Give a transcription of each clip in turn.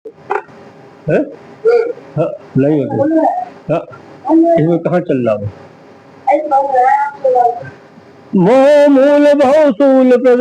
है? हाँ, नहीं होते। हाँ, इसमें कहाँ चल रहा हूँ? मोह मूल भव सूल प्रद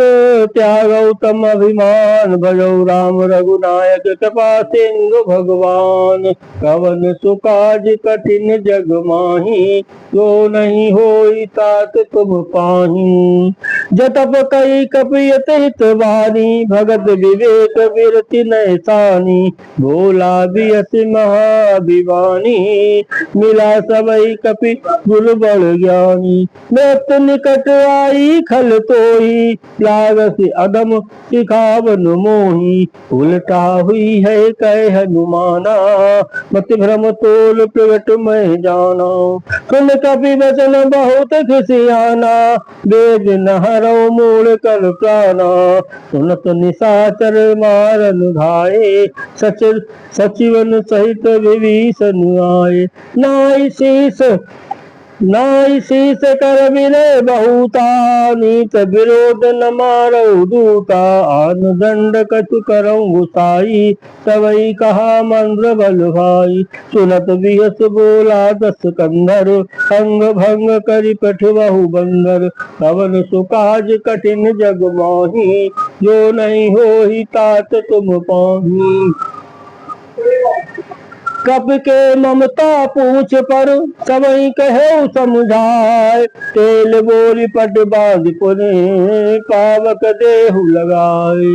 त्याग उत्तम अभिमान भजौ राम रघुनायक कृपा सिंधु भगवान कवन सुकाज कठिन जग माही जो नहीं होई तात तुम पाही जतप कई कपियत हित वाणी भगत विवेक विरति नैसानी भोला बियस महाभिवानी मिला सबई कपि गुरु बड़ ज्ञानी मृत निकट आई खल तोही लागस अदम सिखावन मोही उल्टा हुई है कह हनुमाना मत भ्रम तोल प्रगट मैं जाना सुन कपि वचन बहुत खुशियाना वेद नहरो मूल कर प्राणा सुनत निशाचर मारन धाये सचिवन सहित विभीषण आए नाई शीस कर विनय बहुता नीत विरोध न मारो दूता आन दंड कछु करौ गुसाई तवई कहा मंद्र बल भाई सुनत बिहस बोला दस कंधर अंग भंग करि पठ बहु बंदर कवन सुकाज कठिन जग माही जो नहीं होई तात तुम पाही कप के ममता पूछ पर सबई कहे समझाए तेल बोरी पट बांध पुने पावक देहु लगाए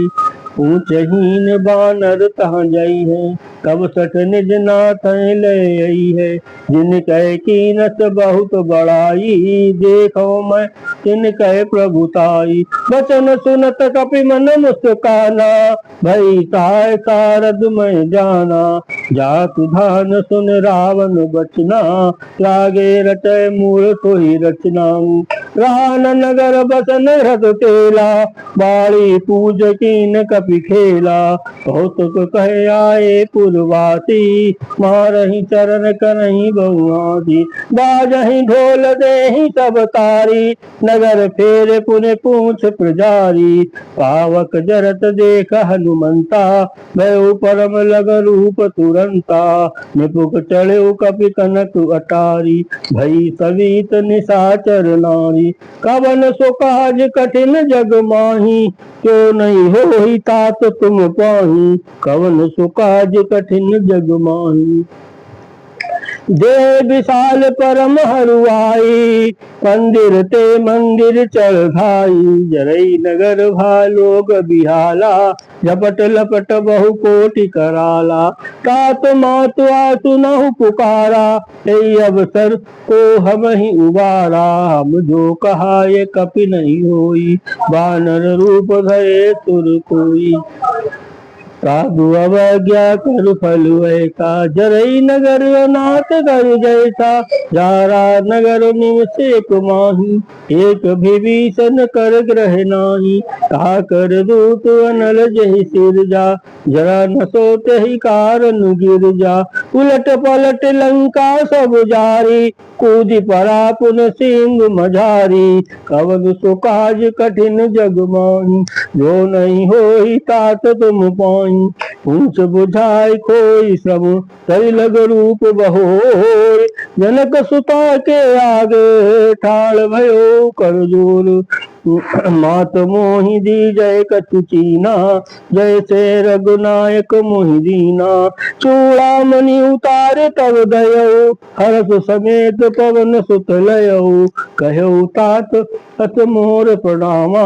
ऊंचहीन बानर तहाँ जई है कब सठ निज नाथ ले आई है जिन कह कीनत बहुत बड़ाई देखो मैं तिन कह प्रभुताई वचन सुनत कपि मन मुस्काना भई ताय सारद मैं जाना जातु धान सुन रावण बचना लागे रचय मूल सोई रचना रान नगर बसन रथ तेला बाड़ी पूज कीन कपि खेला कौतुक कहे आए पुरवासी मारही चरण करही बहुआसी बाजही ढोल देहि सब तारी नगर फेर पुने पूछ प्रजारी पावक जरत देख हनुमंता भय परम लग रूप तुरंता निपुक चढ़े कपि कनक अटारी भई सवित निशाचर नारी कवन सो काज कठिन जग माही क्यों नहीं होई तात तुम पाही कवन सो काज कठिन जग माही देह विशाल परम हरुआई मंदिर ते मंदिर चढ़ाई जरई नगर भालोग बिहाला झपट लपट बहु कोटि कराला तात मात आसु नहु पुकारा यही अवसर को हम ही उबारा हम जो कहा ये कपि नहीं होई बानर रूप धरे तुर कोई साधु अवज्ञा कर फल ऐसा जरई नगर अनाथ कर जैसा जारा नगर निवस एक माही एक विभीषण कर ग्रह नाही कहा कर दूत अनल जहि सिर जा जरा न सोते ही कारण गिर जा उलट पलट लंका सब जारी कूदि परा पुन सिंह मझारी कवन सो काज कठिन जग माही जो नहीं होई तात तुम पाई ऊंच बुझाई कोई सब तरी लग रूप बहोर जनक सुता के आगे ठाड़ भयो कर जोर मात मोहि दी जय कछु चीना जैसे रघुनायक मोहि दीना चूड़ामणि उतारे तब दयो हर्ष समेत पवन सुत लयो कहो तात अत मोर प्रणामा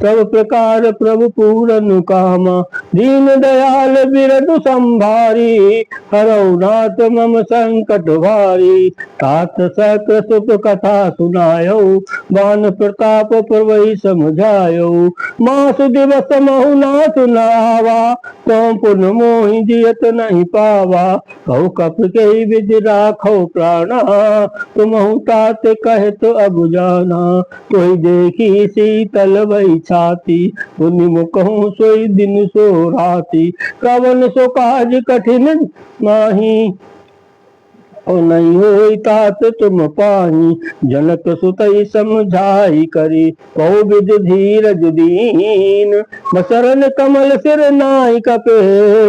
सब प्रकार प्रभु पूरन कामा दीन दयाल बिरदु संभारी हरौ नाथ मम संकट भारी तात सक्र सुख कथा सुनायो बान प्रताप प्रवही समझायो मास दिवस महु ना सुनावा तुम पुन मोहि जियत नहीं पावा कहु कप के विधि राखो प्राणा तुमहु तात कहे तो अब जाना कोई देखी शीतल वही छाती पुनि मुकहु सोई दिन सो राती कवन सो काज कठिन माही और नहीं होई तात तुम पाई, जनक सुतई समझाई करी, कहो विधि धीरज दीन, बसरन कमल सिर नाई कपे,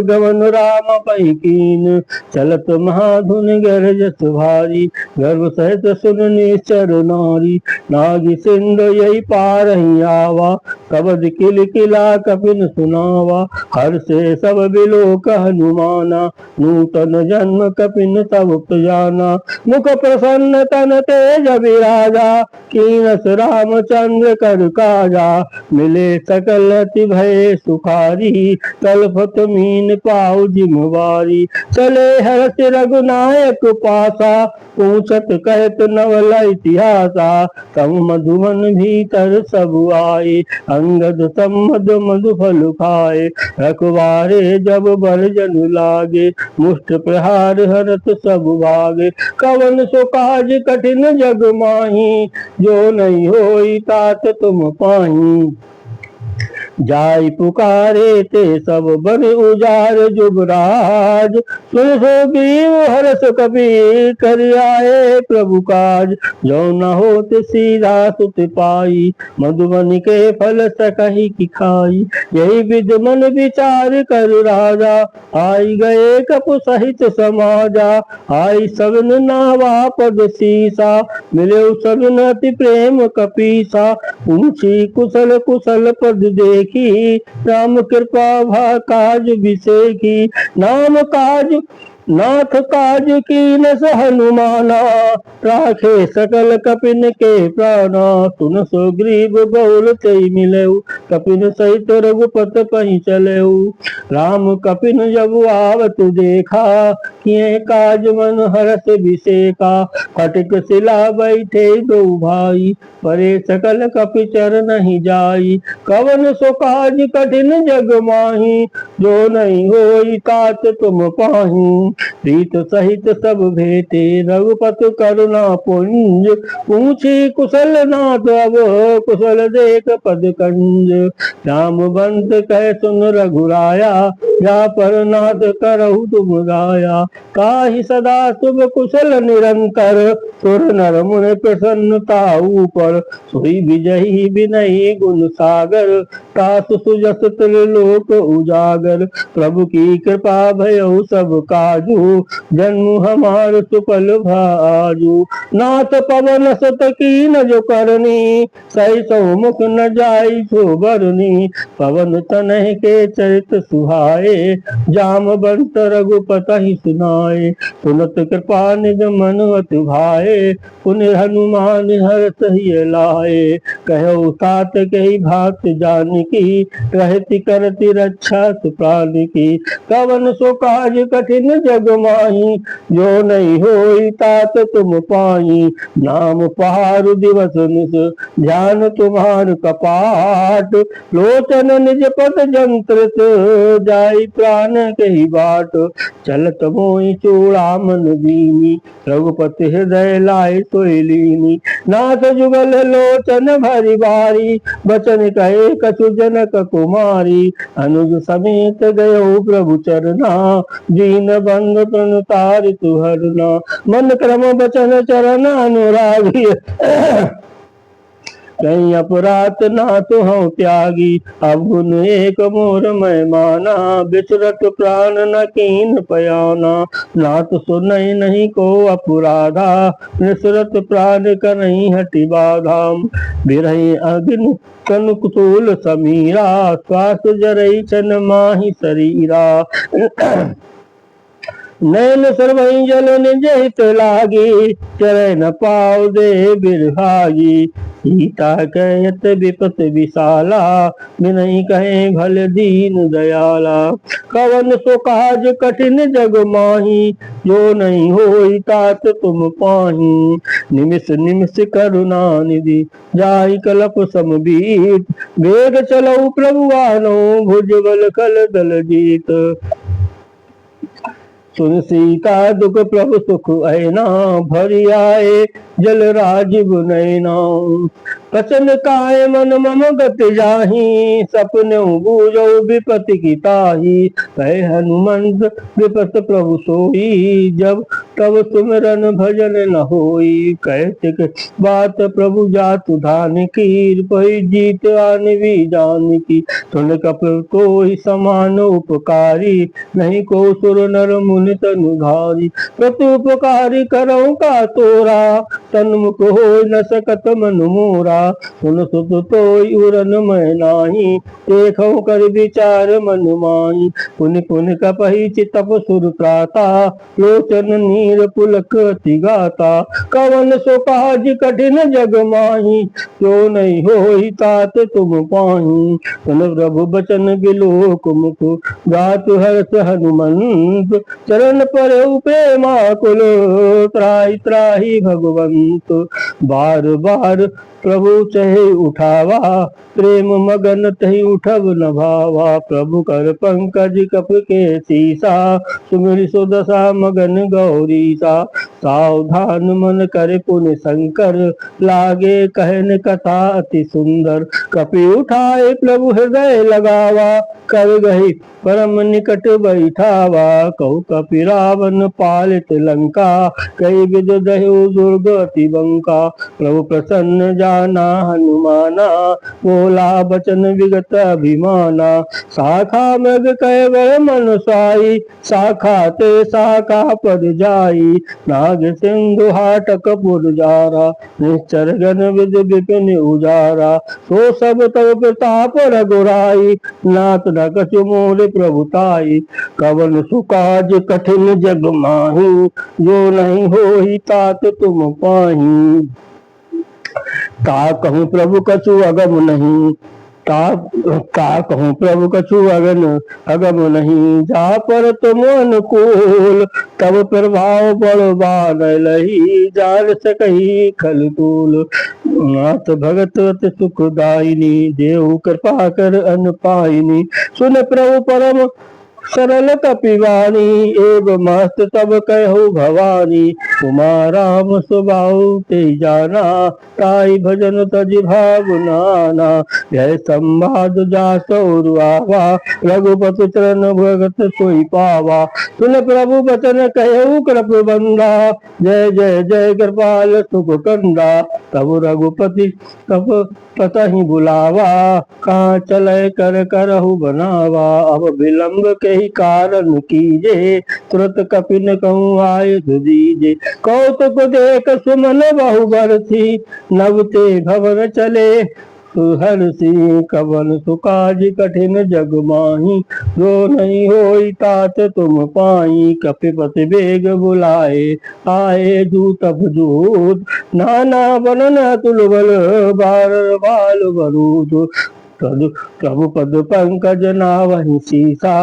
गवन राम पई कीन, चलत महाधुन गरजत भारी, गर्भ सहित सुन निश्चर नारी, नागी सिंधु यही पार ही आवा, कबद किल किला कपिन सुनावा, हर से सब बिलोक हनुमाना, नूतन जन्म कपिन तब जाना, मुख प्रसन्न तन तेज विराजा, कीनस रामचंद्र कर काजा, मिले सकल अति भय सुखारी, तलफत मीन पाऊ जिम्मेवारी, चले हर्ष रघुनायक पासा, पूछत कहत नवल इतिहासा, तम मधुवन भीतर सब आए, अंगद सम्मद मधु फल खाए, रखवारे जब बर जनु लागे, मुष्ट प्रहार हरत सब भागे, कवन सो काज कठिन जग माही, जो नहीं होई तात तुम पाही, जाय पुकारे ते सब बन उजार जुगराज, सुन सुग्रीव हर्ष कपि कर आए प्रभु काज, जो न होत सीधा सुत पाई, मधुबन के फल सकहि की खाई, यही विध मन विचार कर राजा, आई गए कपु सहित समाजा, आई सबन नावा पद सीसा, मिले सबन अति प्रेम कपीसा, पूछी कुशल कुशल पद देखी, राम कृपा भा काज विसेखी, नाम काज नाथ काज कीन हनुमाना, राखे सकल कपिन के प्राणा, सुन सुग्रीव बहुल तेई मिलऊ, कपिन सहित रघुपत पहि चलऊ, राम कपिन जब आवत देखा, किए काज मन हरष विसेका, फटिक शिला बैठे दो भाई, परे सकल कपि चर नहीं जाई, कवन सो काज कठिन जग माही, जो नहीं होई तात तुम पाही, प्रीत सहित सब भेटे, रघुपत करुणा पुंज, पूछी कुशल नाथ अब कुशल देख पद कंज, जामवंत कह सुन रघुराया, जा पर नाथ करहु तुम गाया, काहि सदा शुभ कुशल निरंतर, सुर नर मुनि प्रसन्नता ऊपर, सोई विजयी विनयी गुण सागर, तासु सुजस त्रिलोक उजागर, प्रभु की कृपा भयउ सब काजू, जन्म हमार सुफल भाजू, नाथ पवन सत कीन जो करनी, सही सौ मुख न जाई सो बरनी, पवन तनह के चरित सुहाए, जामवंत रघुपति सुनाए, सुनत कृपा निज मन अति भाए, पुनि हनुमान हर्ष हिय लाए, कहो तात कही भात जानकी, रहति करति रक्षा प्राण की, कवन सो काज कठिन जग माही, जो नहीं होई तात तुम पाई, नाम पहारु दिवस निस, ध्यान तुम्हार कपाट, लोचन निज पद जंत्रित, जाई प्राण कही बाट, चलत मोहि चूड़ामन दीनी, रघुपति हृदय लाए सोई लीनी, नाथ जुगल लोचन भरी बारी, बचन कहे कछु जनक कुमारी, अनुज समेत गयो प्रभु चरना, दीन बंद प्रणतारि तुहरना, मन क्रम बचन चरण अनुरागी, कहीं अपराध ना तो हूँ त्यागी, अब गुण एक मोर मैं माना, बिचरत प्राण न कीन पयाना, नाथ सुनई नहीं को अपराधा, निसरत प्राण करहीं हटि बाधा, बिरही अग्नि कनुकुतूल समीरा, श्वास जरई छन माही शरीरा, नैन सर्वहि जल निज हित लागी, चरै न पाव दे बिरहागी, सीता कहत विपत विशाला, बिनहि कहे भल दीन दयाला, कवन सो काज कठिन जग माही, जो नहीं होई तात तुम पाही, निमिष निमिष करुणा निधि, जाहि कलप समबीत, वेग चलऊ प्रभु आनो, भुजबल कल दल जीत, सुन सीता दुख प्रभु सुख ऐना, भरी आए जल राजीव नैना, प्रसन्न काय मन मम गति जाहि, सपने बूझो विपति की ताहि। कहे हनुमंत विपत प्रभु सोई, जब तब सुमिरन भजन न होई। कहते बात प्रभु जातु धान की, पही जीत आन भी जान की। सुन कप कोई समान उपकारी, नहीं को सुर नर मुनि तनुधारी। प्रति उपकारी करऊँ का तोरा, तन्मुख हो न सकत मनु मोरा। सुन सुत तोय उरन मैं नाही, देखऊँ कर विचार मन माही। पुनि पुनि कपहि चितप सुर त्राता, लोचन नीर पुलक अति गाता। कवन सो काज कठिन जग माही, जो नहीं होई तात तुम पाही। सुन प्रभु बचन बिलोक मुख, गातु हर्ष हनुमंत। चरण पर प्रेमा कुल, त्राहि त्राहि भगवंत। बार बार प्रभु चहे उठावा, प्रेम मगन तहि उठब न भावा। प्रभु कर पंकज कप के सीसा, सुमिर सुदशा मगन गौरीसा। सावधान मन करे पुनि शंकर, लागे कहन कथा अति सुंदर। कपि उठाए प्रभु हृदय लगावा, कर गही परम निकट बैठावा। कहु कपि रावण पालित लंका, कई विद दहु दुर्ग अति बंका। प्रभु प्रसन्न जाना हनुमाना, बोला बचन विगत अभिमाना। शाखा मृग कह मन साई, शाखा ते शाखा पद जाई। नाग सिंधु हाटक पुर जारा, निश्चर गण विद विपिन उजारा। सो सब तव प्रताप रघुराई, नाथ न कछु मोर प्रभुताई। कवन सुकाज कठिन जग माही, जो नहीं होई तात तुम पाही। ता कहूँ प्रभु कछु अगम नहीं, ता कहूँ प्रभु कछु अगम नहीं। जा पर तुम अनुकूल, तब प्रभाव बलवान लही। जान सकही खल तूल, नाथ भगत अति सुखदायिनी। देहु कृपा कर अन पाइनी, सुन प्रभु परम सरल कपिवानी। एव मस्त तब कहु भवानी, उमा राम स्वभाव ते जाना। ताई भजन तज भाव नाना, जय संवाद जास और आवा। रघुपति चरण भगत सोई पावा, सुन प्रभु बचन कहु कृप बंदा। जय जय जय कृपाल सुख कंदा, तब रघुपति तब पतहि बुलावा। कहाँ चले कर करहु बनावा, अब विलंब के ही कारण कीजे। तुरत कपिन कहूँ आयुध दीजे, कौतुक देख सुमन बहु बरसी। नवते भवन चले सुहर्षि, कवन सुकाज कठिन जग माही। जो नहीं होई तात तुम पाई, कपिपति बेग बुलाए। आए दूत दूत, नाना बनन तुल बल। बार बाल बरूद, प्रभु पद पंकज नावहि सीसा।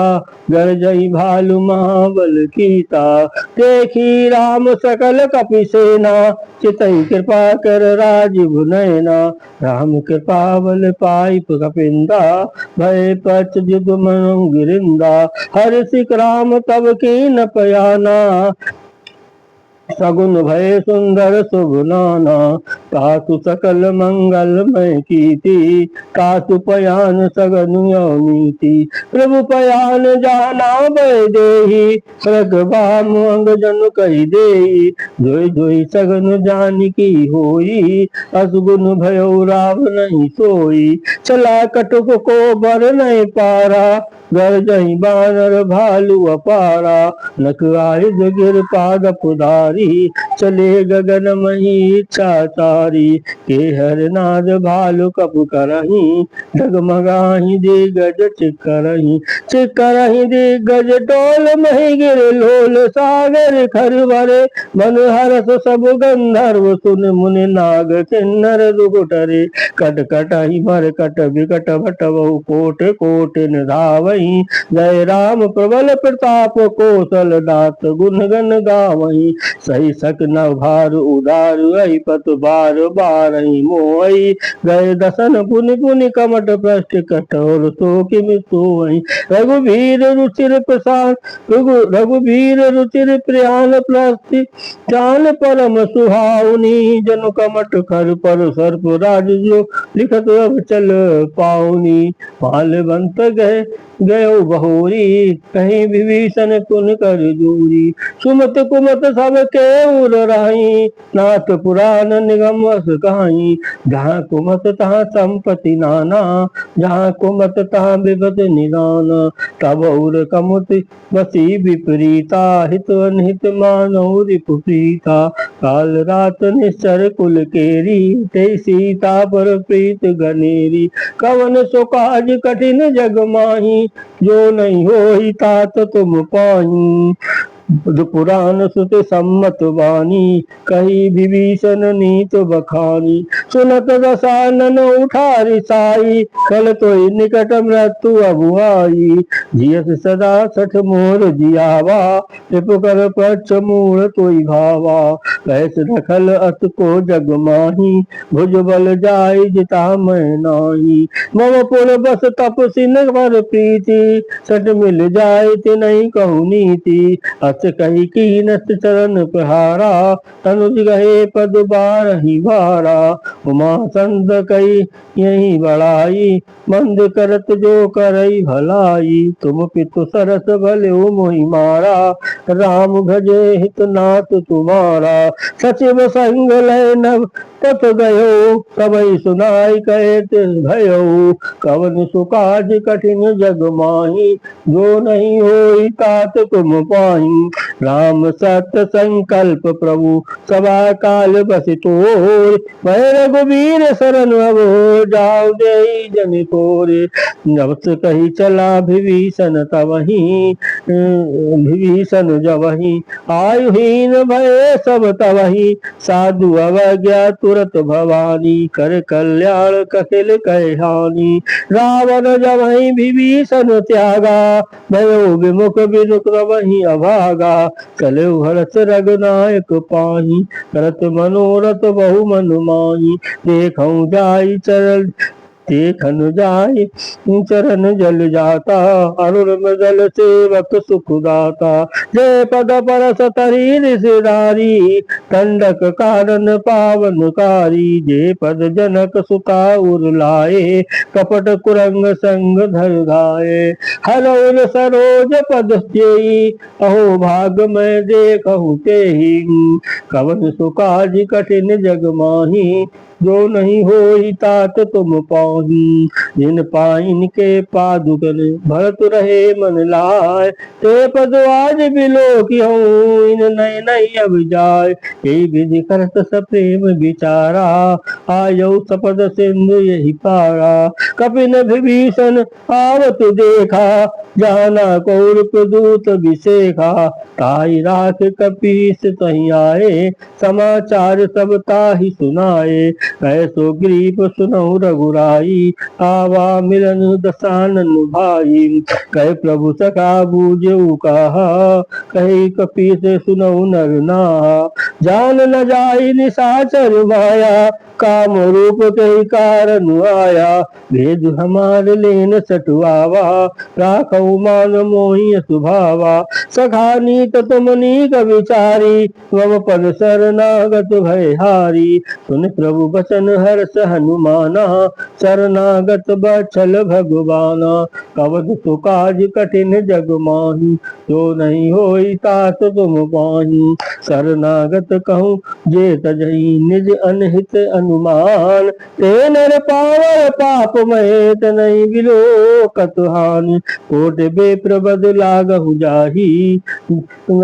गरजई भालु महाबल कीता, देखी राम सकल कपि सेना। चितई कृपा कर राजीव नयना, राम कृपा बल पाई कपिंदा। भय पच युध मनु गिरिंदा, हर्षिक राम तब कीन पयाना। सगुन भय सुंदर शुभ नाना, तासु सकल मंगलमय कीर्ति। तासु पयान सगन नीति, प्रभु पयान जाना भय देहि। रघुबाम अंग जन कहि देहि, जोई जोई सगन जानकी होई। असगुन भयो राव नहीं सोई, चला कटुक को बर नहीं पारा। गरजहि बानर भालु अपारा, नख आयुध गिर पाद पुधारी। चले गगन मही इच्छाचारी, के हर नाद भालु कपु करही। डगमगाही दिग्गज चिक्करही, चिक्करही दिग्गज डोल मही गिर लोल। सागर खर भरे मन हरस सब गंधर्व सुन। मुनि नाग किन्नर दुघुटरे, कट कटहि मरकट विकट भट बहु कोट कोट निधावहि। जय राम प्रबल प्रताप कौशल दात, गुण गण गावहि। सही सक न भार उधार आई पत बार बार ही मोई गए दसन पुनि पुनि कमट भ्रष्ट कठोर सो किम सोई रघुवीर रुचिर प्रसाद रघुवीर रुचिर प्रयान प्रस्ति जान परम सुहावनी जन कमट खर पर सर्प राज जो लिखत अब चल पाऊनी मालवंत गए गयो बहोरी कहीं विभीषण पुन कर दूरी सुमत कुमत सब के उर राही नाथ पुराण निगम वस कहाई जहाँ कुमत तहाँ संपत्ति नाना जहाँ कुमत तहाँ विपद निदान तब उर कमुत बसी विपरीता हित अनहित मानव रिपुप्रीता काल रात निश्चर कुल केरी ते सीता पर प्रीत गनेरी कवन सो काज कठिन जग माही जो नहीं होई तात तुम पाही पुराण सुत सम्मत वाणी कही विभीषण नीत बखानी सुनत दसानन उठारी साई कल तो निकट मृत्यु अबुआई जियस सदा सठ मोर जियावा कर पक्ष मूल तोई भावा कैस रखल अत को जग माही भुज बल जाय जिता मैं नाही मम पुर बस तप सिन पर प्रीति सट मिल जाय नहीं कहू नीति अस कही कीनस चरण प्रहारा तनुज गहे पद बार ही भारा उमा संत कही यही बड़ाई मंद करत जो करई भलाई तुम पितु सरस भले मोहि मारा राम भजे हित नाथ तुम्हारा सचिव संग लय नभ पथ गयो सबई सुनाई कहत भयो कवन सुकाज कठिन जग माही जो नहीं होई तात तुम पाही राम सत्य संकल्प प्रभु सभा काल बस तोर मैं रघुवीर शरण अब जाओ दे जन तोरे नवस कही चला विभीषण तवही विभीषण जवही आयुहीन भय सब तवही साधु अवज्ञा तुरत भवानी कर कल्याण कपिल कहानी रावण जवही विभीषण त्यागा भयो विमुख विनुक वही अभागा चले हरस रघुनायक पाही करत मनोरथ बहु मन माही देखऊं जाई चरण देखन जाय चरण जल जाता अरुण मदल सेवक सुख दाता जय पद परस तरी ऋषिधारी दंडक कारण पावनकारी जय पद जनक सुता उर लाए कपट कुरंग संग धर गाये हरौर सरोज पद जेई अहो भाग मैं देखहु तेहि कवन सुकाज कठिन जग माही जो नहीं होई तात तुम पाही जिन पाइन के पादुकन भरत रहे मन लाय ते पद आज बिलो की हूँ इन नई नई अब जाय यही विधि करत सप्रेम विचारा आयो सपद सिंधु यही पारा कपिन विभीषण आवत देखा जाना कौरप दूत विशेखा ताई राख कपीस तही आए समाचार सब ताहि सुनाए ऐसो ग्रीप सुनऊ रघुराई आवा मिलन दसानन भाई कह प्रभु सखा बूझऊ कहा कही कपीस सुनऊ नर नाहा जान न जाई निशाचर माया काम रूप कही कारण आया भेद हमार लेन सटुआवा राखऊ मान मोहि सुभावा सखा नीत तुम नीक विचारी मम पद शरणागत भय हारी सुन प्रभु बचन हर्ष हनुमाना शरणागत बचल भगवाना कवच सुकाज कठिन जग माही जो नहीं होई तात तुम पाही शरणागत कहूँ जे तजही निज अनहित अनुमान ते नर पावर पाप महेत नहीं बिलो कतुहान कोट बेप्र बद लागहु जाही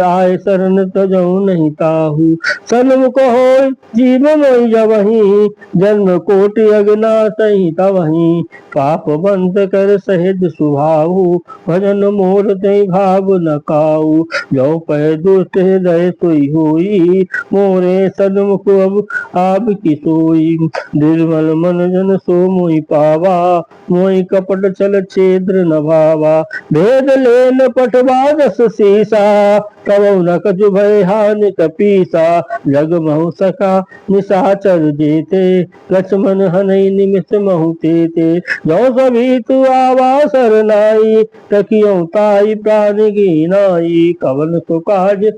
आय शरण तजऊ नहीं ताहू सन्मुख हो जीव मोहि जवही जन्म कोटि अगना सही तवही पाप बंत कर सहेज सुभाऊ भजन मोर तई भाव न काऊ जो पै दुष्ट हृदय सोई होई मोरे सन्मुख अब आप की सोई होई। निर्मल मन जन सो मोहि पावा, मोहि कपट छल छेद्र न भावा। भेद लेन पटवा जस सीसा, कबहु न कछु भय हानि कपीसा। जग महु सखा निशाचर जेते, लक्ष्मण हनई निमिष महु तेते। जो सभी तु आवा सरनाई, तकियौ ताई प्राण कीनाई। कवन सो काज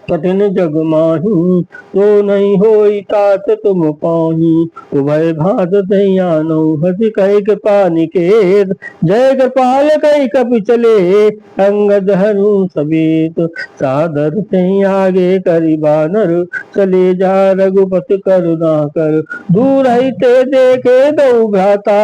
कठिन जग माही, तो नहीं होई तात तुम पाही। उभय भात दहियानो हति कहि कृपा निकेत, जय कृपाल कहि कपि चले अंगद हनु समेत। सादर तहि आगे करि बानर, चले जा रघुपति करुणा कर। दूर ही ते देखे दो भ्राता,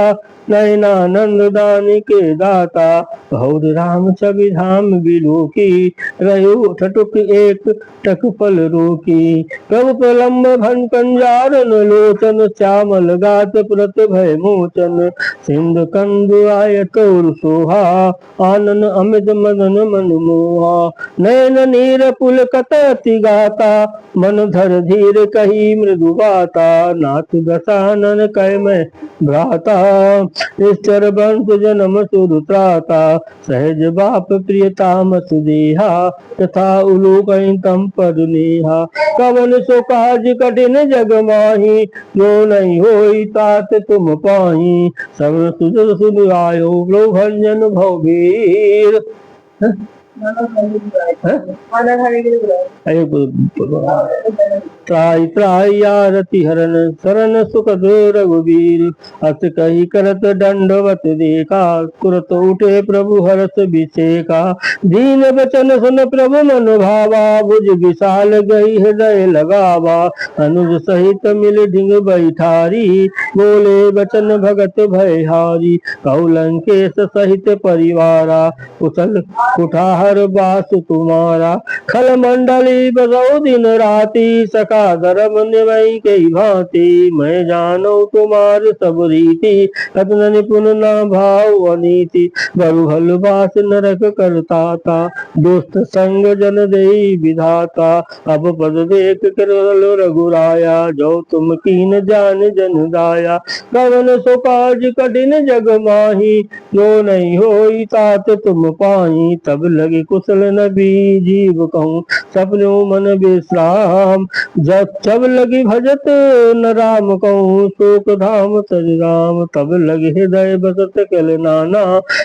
नयनानंद दानी के दाता। बहुत राम छवि धाम बिलोकी, रहो ठटुक एक टक पल रोकी। प्रभु प्रलम्ब भन कंजारन लोचन, श्यामल गात प्रत भय मोचन। सिंधु कंदु आय तोर सोहा, आनन अमित मदन मन मोहा। नयन नीर पुलकत अति गाता, मन धर धीर कही मृदु बाता। नाथ दसानन कह मैं भ्राता, निश्चर बंस जन्म सुर त्राता। सहज बाप प्रियताम सुदेहा, तथा उलोक तम पद नेहा। कवन सो काज कठिन जग माही, जो नहीं होई तात तुम पाही। सब सुजल सुन आयो भंजन भवबीर। त्राहि त्राहि आरति हरन, शरण सुखद रघुबीर। अस कही करत दंडवत देखा, तुरत उठे प्रभु हरष बिसेका। दीन बचन सुन प्रभु मन भावा, भुज विशाल गई हृदय लगावा। अनुज सहित मिल ढिंग बैठारी, बोले बचन भगत भयहारी। कहु लंकेश सहित परिवारा, कुशल कुठार बास तुम्हारा। खल मंडली बसौ दिन राति, सखा धर्म निवै के भांति। मैं जानो तुम्हार सब रीति, अतन निपुण न भाव अनीति। बरु हल बास नरक करताता, दुष्ट संग जन देई विधाता। अब पद देख करल रघुराया, जो तुम कीन जान जन दाया। कवन सो काज कठिन जग माही, जो नहीं होई तात तुम पाही। तब लगे कुशल नबी जीव कहूँ, सपनो मन विश्राम। जब लगी भजत न राम कहूँ, शोक धाम तज राम। तब लगे हृदय बसत कल नाना,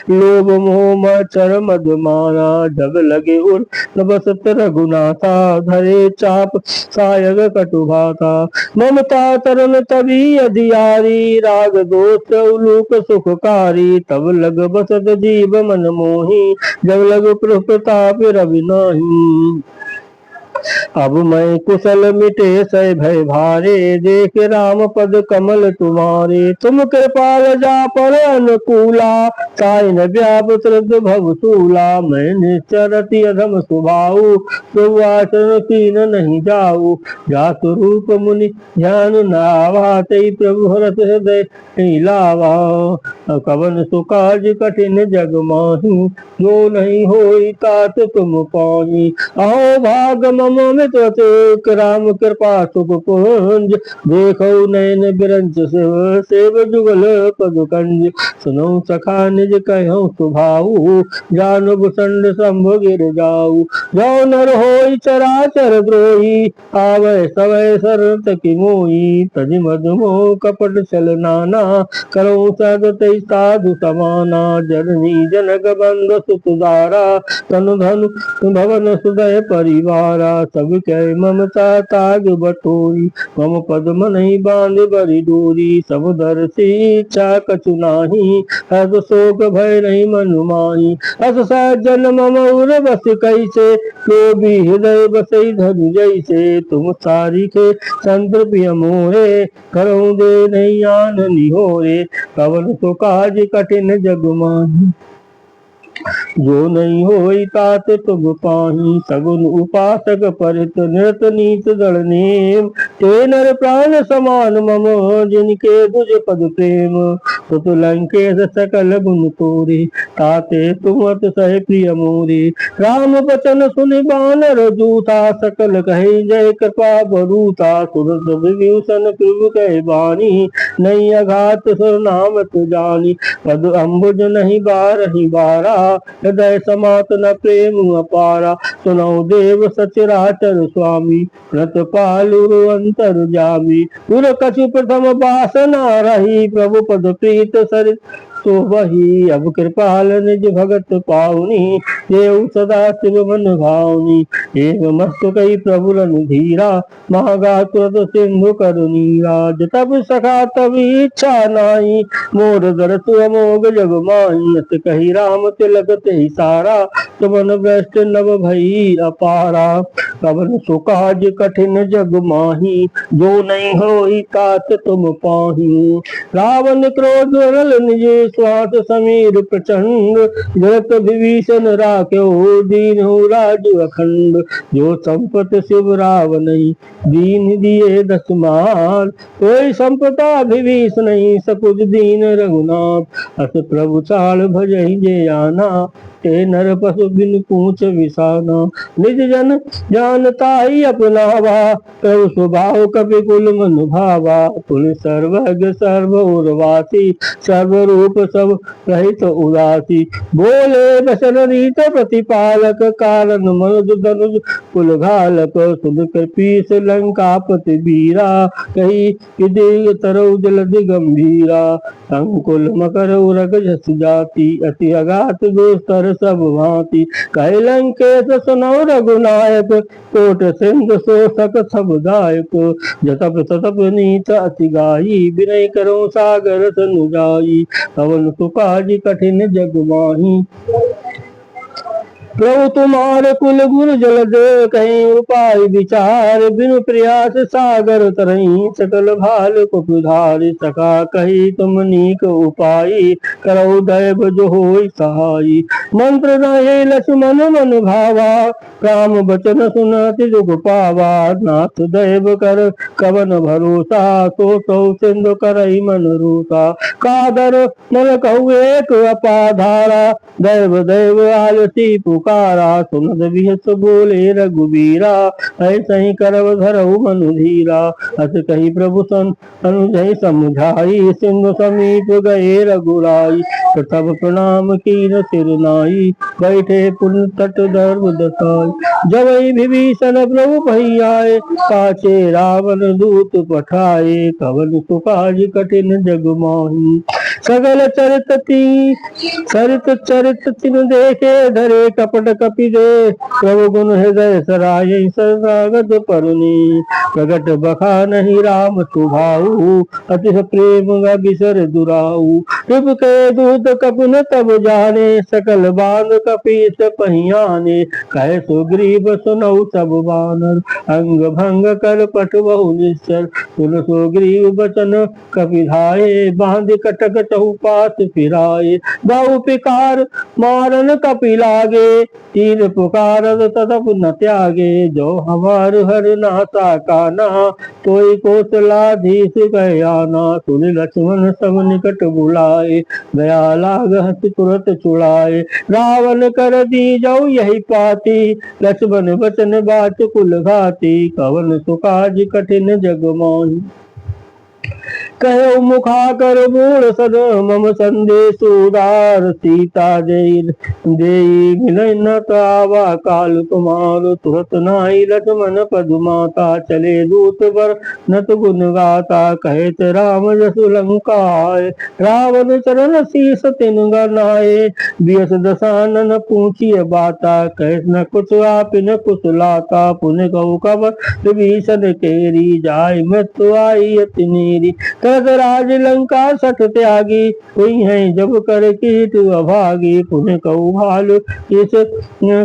लोभ मोह मचर मद माना। जब लगे उर न बसत रघुनाथा, धरे चाप सायग कटुभाता। ममता तरन तभी अधियारी, राग दोष उलूक सुखकारी। तब लग बसत जीव मन मोही, जब लग प्रताप रवि नाही। अब मैं कुशल मिटे सै भय भारे, देख राम पद कमल तुम्हारे। तुम कृपाल जा पर अनुकूला, ताई न व्याप श्रद्ध भव सूला। मैं निश्चर अति अधम स्वभाव, सुवाचन कीन नहीं जाऊ। जासु रूप मुनि ध्यान नावा, तई प्रभु हरत हृदय लावा। कवन सो काज कठिन जग माही, जो नहीं होई तात तुम पाही। अहो भाग मम मित राम कृपा सुख पुंज, देखो नयन बिरंच शिव सेव जुगल पद कंज। सुनो सखा निज कहो सुभाऊ, जानु भुसंड शंभु गिर जाऊ। जो नर होई चराचर द्रोही, आवै सवै सरत की मोही। तज मद मोह कपट छल नाना, करो सदत साधु समाना। जननी जनक बंद सुत दारा, तनु धनु भवन सुदय परिवारा। सब कह ममता ताग बटोरी, मम पद्म नहीं बांध बरी डोरी। सब दर्शी इच्छा कछु नाही, हस शोक भय नहीं मनु माही। हस सज्जन मम उर बस कैसे, लोभी हृदय बसई धनु जैसे। तुम सारिखे संत प्रिय मोरे, करहु दे नहीं आन निहोरे। कवन सो काज कठिन जग माही, जो नहीं होई तात तुम पाही सगुन उपासक परित नृत नीत दल नेम ते नर प्राण समान मम जिनके तुझ पद प्रेम सुत लंकेश सकल गुण तोरे ताते तुम अत सह प्रिय मोरे राम बचन सुनि बानर दूता सकल कहे जय कृपा बरूता सुरत विभीषण प्रभु कह बानी नहीं अघात सुर नाम तु जानी पद अम्बुज नहीं बारहि बारा हृदय समात न प्रेम अपारा सुनो देव सचराचर स्वामी व्रत पालु अंतर जामी उर कछु प्रथम बासना रही प्रभु पद प्रीत सर तो वही अब कृपाल निज भगत पावनी देव सदा शिव मन भावनी एवं मस्त कई प्रभु धीरा महागा तुरत सिंधु करुनीरा तब सखा तब इच्छा नाई मोर दरस अमोघ जग माही अत कही राम तिलक ते सारा सुमन भ्रष्ट नव भई अपारा कवन सुकाज कठिन जग माही जो नहीं होई तात तुम पाही रावण क्रोध रल निज स्वात समीर प्रचंड जगत विभीषण राख्यो दीन हो राजु अखंड जो संपत शिव रावण दीन दिए दस माल कोई संपदा विभीषण नहीं सकुज दीन रघुनाथ अस प्रभु चाल भजहि जे आना ते नर पशु बिन पूछ विसाना निज जन जानता ही अपनावा प्रभु स्वभाव कपि कुल मन भावा कुल सर्वज्ञ सर्वउर्वासी सर्वरूप सब रहित उदासी बोले बसन रीत प्रतिपालक कारण मनुज धनुज कुल घालक सुन कपीस लंकापति बीरा कही विदि तरौ जलधि गंभीरा संकुल मकर उरग जस जाति अति अगात दुस्तर सब भांति कह लंकेश सुनौ रघुनायक कोट सिंधु शोषक सब दायक जतप ततप नीत अति गाई विनय करो सागर तनु जाई पवन सुकाज कठिन जग माही प्रभु तुम्हारे कुल गुण जल दे कहीं उपाय विचार बिनु प्रयास सागर तरही सकल भाल को सुधार सका कही तुम नीक उपाय करो दैव जो होई सहाय मंत्र रहे लक्ष्मण मन भावा राम बचन सुनति दुख पावा नाथ दैव कर कवन भरोसा तो सिंधु करई मन रूता कादर मन कहु एक अपाधारा दैव दैव आलसी पुकारा सुनद विहस बोले रघुबीरा ऐसा ही करव धरऊ मनुधीरा अस कही प्रभु सन अनुजय समझाई सिंधु समीप गए रघुराई तब प्रणाम कीन सिर नाई बैठे पुण्य तट दर्भ दसाई जब विभीषण प्रभु भई आए पाचे रावण दूत पठाए कवन सुकाज कठिन जग माही सगल चरित तिन देखे धरे कपट कपि दे प्रभु गुण हृदय सराय शरणागत परुनी प्रगट बखा नहीं राम सुभाऊ अति प्रेम बिसर दुराऊ कृप के दूत कपिन तब जाने सकल बांध कपीस पहियाने कह सुग्रीव सुनऊ सब बानर अंग भंग कर पट बहु निश्चर सुन सुग्रीव बचन कपिधाये बांध कटक चहु पास फिराए बहु पिकार मारन कपि लागे तीन पुकारत तदप न त्यागे जो हमार हर नाता काना कोई कौशलाधीश गयाना सुन लक्ष्मण सब निकट बुलाए गया लाग हस तुरत चुड़ाए रावण कर दी जाऊ यही पाती लक्ष्मण बचन बात कुल घाती कवन सुकाज कठिन जग मोहि कहो मुखा कर मूल सद मम संदेश उदार सीता दे मिलन न तावा काल कुमार तुरत नाई लक्ष्मण पदमाता चले दूत बर नत गुण गाता कहत राम जसु लंकाय रावण चरण शीस तिन गनाए बियस दसानन पूछिय बाता कहत न कुछ आप न कुछ लाता पुन कहु कब विभीषण केरी जाय मृत्यु आई अति नेरी करत राज लंका सठ त्यागी, हुई है जब कर कीट अभागी। पुण्य कऊ भालु इस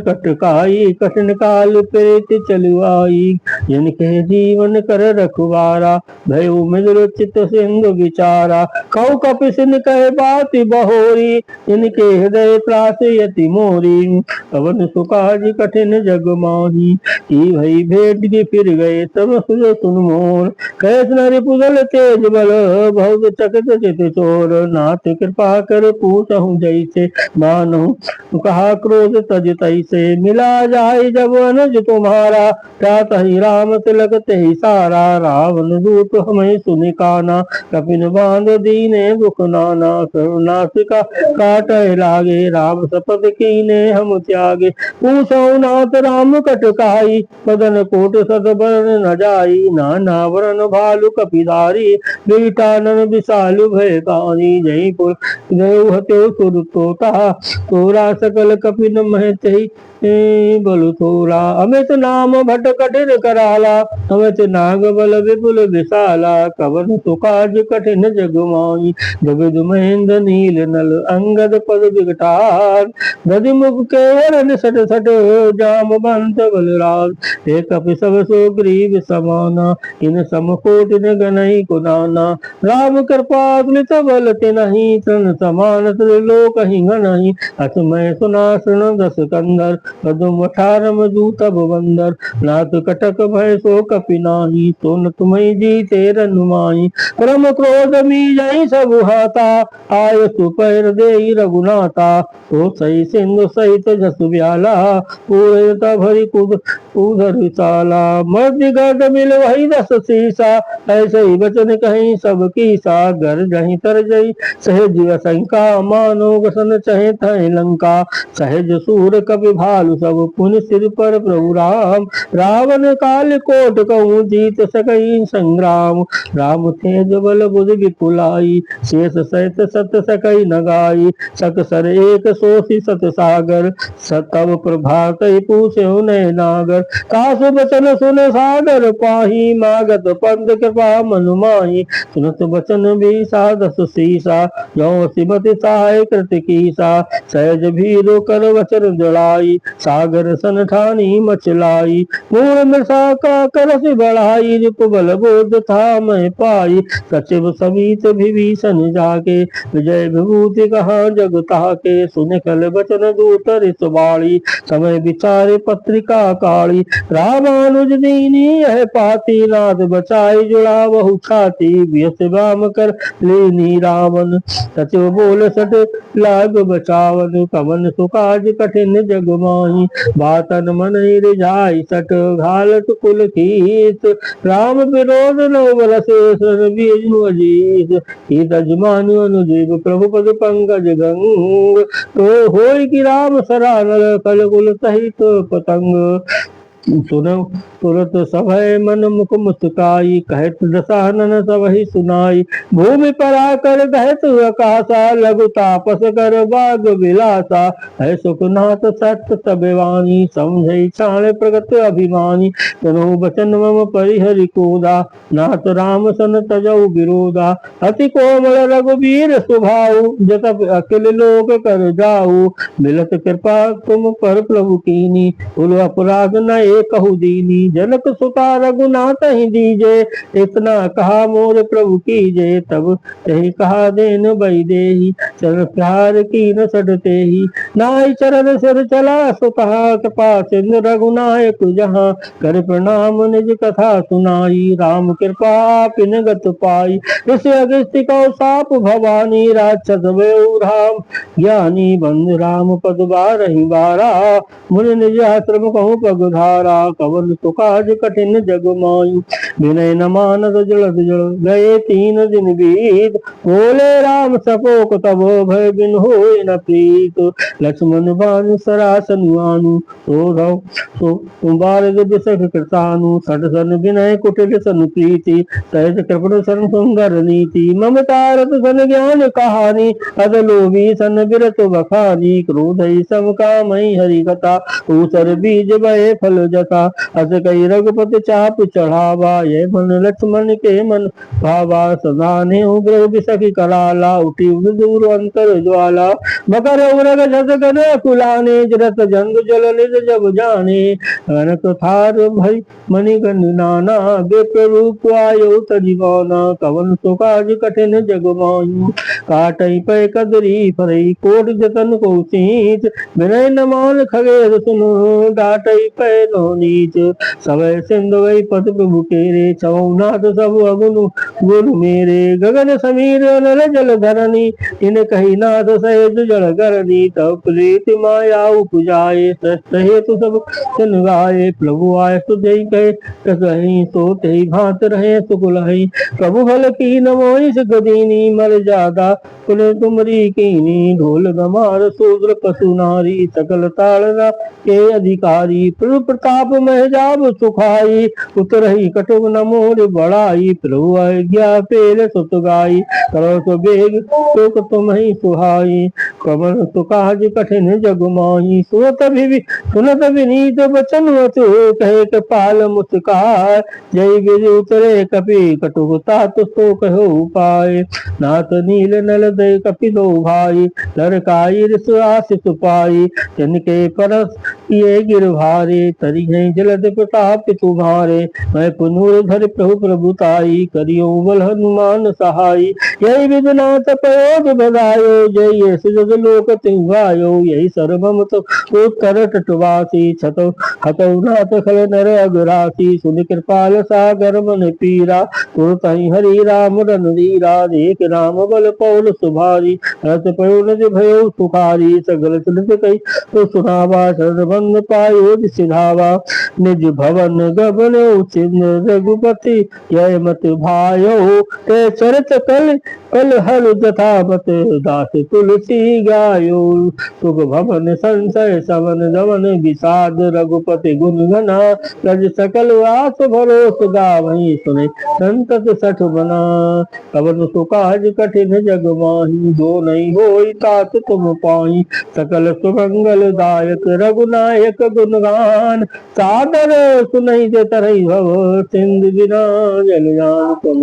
कटकाई, कठिन काल प्रेत चलु आई। जिनके जीवन कर रखवारा, भयो मृदु चित सिंधु विचारा। कऊ कपिसिन कहे बात बहुरी, इनके हृदय त्रास यति मोरी। पवन सुकाज कठिन जग माही, की भई भेंट के फिर गए तब सुन मोर। कैस नरि पुगल तेज बल, बहुत चकित चित चोर। नाथ कृपा कर पूछहु जैसे, मानहु कहा क्रोध तज तैसे। मिला जाय जब अनुज तुम्हारा, तात ही राम तिलक तेहि सारा। रावण दूत हमें सुनि काना, कपिन बांध दीने दुख नाना। करुणासिका काट लागे, राम शपथ कीने हम त्यागे। पूछो नाथ राम कटकाई, मदन कोट सत बरन न जाई। नाना वरन भालु कपिधारी, बीटानन विशालु भयकारी। जयपुर गयो हत्यो सुर तोता, तोरा सकल कपिन महते बलु थोरा। अमित नाम भट कठिन कराला, अमित नाग बल विपुल विशाला। कवन सुकाज कठिन जग माई, जगद महेंद्र नील नल अंगद पद विकटार। दधि मुख के वरन सट सट, जामवंत बलराज। एक कपि सब सो ग्रीव समाना, इन सम कोटि न गनहि कुनाना। राम कृपा तुलित बल तिनहि, तृण समान त्रिलोक ही गनहि। अस मैं सुना शृणु दस कंदर, पदुम 18 दूतब बंदर। नाथ कटक भय सो कपि नाही, सोन तुम्हें जीते रनुमाई। परम क्रोध मीजहि सब हाता, आय सुपैर देई रघुनाथा। तो सही सिंधु सहित जसु ब्याला, पूरता भरी कुद उधर विशाला। मध्य गर्द मिल वही दस सीसा, ऐसे ही वचन कहीं सब कीसा। घर जहीं तर जई सहज असंका, मानो गसन चहे तहे लंका। सहज सूर कपि भालु सब, पुनि सिर पर प्रभु राम। रावण काल कोट कहूँ, जीत सकई संग्राम। राम तेज बल बुध विपुलाई, शेष सहित सत सकई न गाई। सक सर एक सोसी सत सागर, तब प्रभात पूछ्यो नय नागर। कासु बचन सुन सादर पाही, मागत पंथ कृपा मनु माही। सुनत बचन बीसा दस सीसा, जो सिमति सहाय कृत कीसा। सहज भीरु कर वचन जड़ाई, सागर सन ठानी मचलाई। मूल मृषा का करस बढ़ाई, रिप बल बोध था मैं पाई। सचिव समीत विभीषण जाके, विजय विभूति कहाँ जग ताके। सुन कल बचन दूत रित बाणी, समय विचारे पत्रिका काली। रामानुज दीनी यह पाती, नाथ बचाई जुड़ा बहु छाती। व्यस राम कर लेनी रावण, सचिव बोल सट लाग बचावन। कवन सुकाज कठिन जग माही, बातन मन रिझाई सट। घालत कुल कीत, राम विरोध नो बरसे। बीजु अजीत, हित अजमानु अनुजीव। प्रभु पद पंकज गंग, तो होय कि राम सरानल। कल कुल सहित पतंग, सुनो तुरत सभय मन मुख मुस्काई। कहत दशानन सबहि सुनाई, भूमि पर आकर कहत आकाशा। लघु तापस कर बाग विलासा, है सुखनाथ सत्य सब वाणी। समझई चाण प्रगत अभिमानी, सुनो बचन मम परिहरि कोदा। नाथ राम सन तजौ विरोधा, अति कोमल रघुबीर स्वभाव। जतप अखिल लोक कर जाऊ, मिलत कृपा तुम पर प्रभु कीनी। कुल अपराध न कहु दीनी, जनक सुता रघुनाथ ही दीजे। इतना कहा मोर प्रभु कीजे, तब यही कहा देन बैदेही। चरण प्यार की न सडते ही, नाई चरण सिर चला सुतहा। कृपा सिंधु रघुनायक जहाँ, कर प्रणाम निज कथा सुनाई। राम कृपा पिन गत पाई, इस अगस्त्य को साप भवानी। राक्षस बेउ राम ज्ञानी, बंधु राम पद बारहि बारा। मुनि निज आश्रम कहूँ पगधारा, कवन सुकाज कठिन जग माई। विनय न मानस जलद जल, गए 3 दिन बीत। बोले राम सपोक तब, भय बिन होय न प्रीत। लक्ष्मण बानु सरासन आनु, सो बारद बिसख कृतानु। सठ सन विनय कुटिल सन प्रीति, सहज कृपण सन सुंदर नीति। ममता रत सन ज्ञान कहानी, अद लोभी सन बिरत बखानी। क्रोधई सम कामई हरि कथा, ऊसर बीज बहे फल जथा अस कई रघुपति चाप चढ़ावा। यह मन लक्ष्मण के मन भावा सदा ने उग्र सखी कराला। उठी दूर अंतर ज्वाला मकर उरग जस कर कुलाने जरत जंग जल निज जब जाने। अनक थार भई मणिगण नाना बेप रूप आयो तजिबाना। कवन सो काज कठिन जग माही काटई पै कदरी फरई कोट जतन को सींच। विनय न मान खगेर सुनु डाटई पै नो नीच। सवै सिंधु वै पद प्रभु केरे चौनाथ सब अगुनु गुरु मेरे। गगन समीर नल जल धरनी इन कही नाथ सहेज जल करनी। तब प्रीति माया उपजाए सृष्ट हेतु सब जन गाए। प्रभु आय सुधई कहे कसहि सो तेहि भांत रहे सुकुलहि। प्रभु भल की मोहि सुखदीनी मर जादा कुल तुमरी कीनी। ढोल गमार शूद्र पशु नारी सकल ताड़ना के अधिकारी। प्रभु प्रताप मह जाब सुखाई उतरही कटुक न मोर बड़ाई। प्रभु आज्ञा पेल सुत गाई करो सो बेग शोक तुम ही सुहाई। कमल सुकाज कठिन जग माही सुनत विनीत बचन वचु कहे कृपाल मुस्काय। जय गिरि उतरे कपि कटुक तात सो कहो पाए। नाथ नील नल दय कपि दो भाई लड़काई रिस आसित पाई। तिनके परस किए गिर भारे तरी हैं जलद प्रताप तुम्हारे। मैं पुनूर धर प्रभु प्रभुताई करियो बल हनुमान सहाई। यही विधनाथ प्रयोग बधायो जय यश जग लोक तिहायो। यही सर्वम तो उत्तर टटवासी छतो हतौ नाथ खल नर अगरासी। सुन कृपाल सागर मन पीरा तुरत हरि राम रनधीरा। देख राम बल पौल सुभारी रस पयो निज भयो सुखारी। सगल चलित कई तो सुनावा शरण पायो सिधावा। निज भवन गबन चिन्ह रघुपति यह मत भायो। ते चरित कल कल हल जथा मत दास तुलसी गायो। सुख भवन संशय सवन दमन विषाद रघुपति गुण गना। रज सकल आस भरोस गावहीं सुने संतत सठ बना। कवन सुकाज कठिन जग माही जो नहीं होई तात तुम पाई। सकल सुमंगल दायक रघुनायक गुणगान सादर सुनहि ते तरहि भव सिंधु बिना जल जान तुम।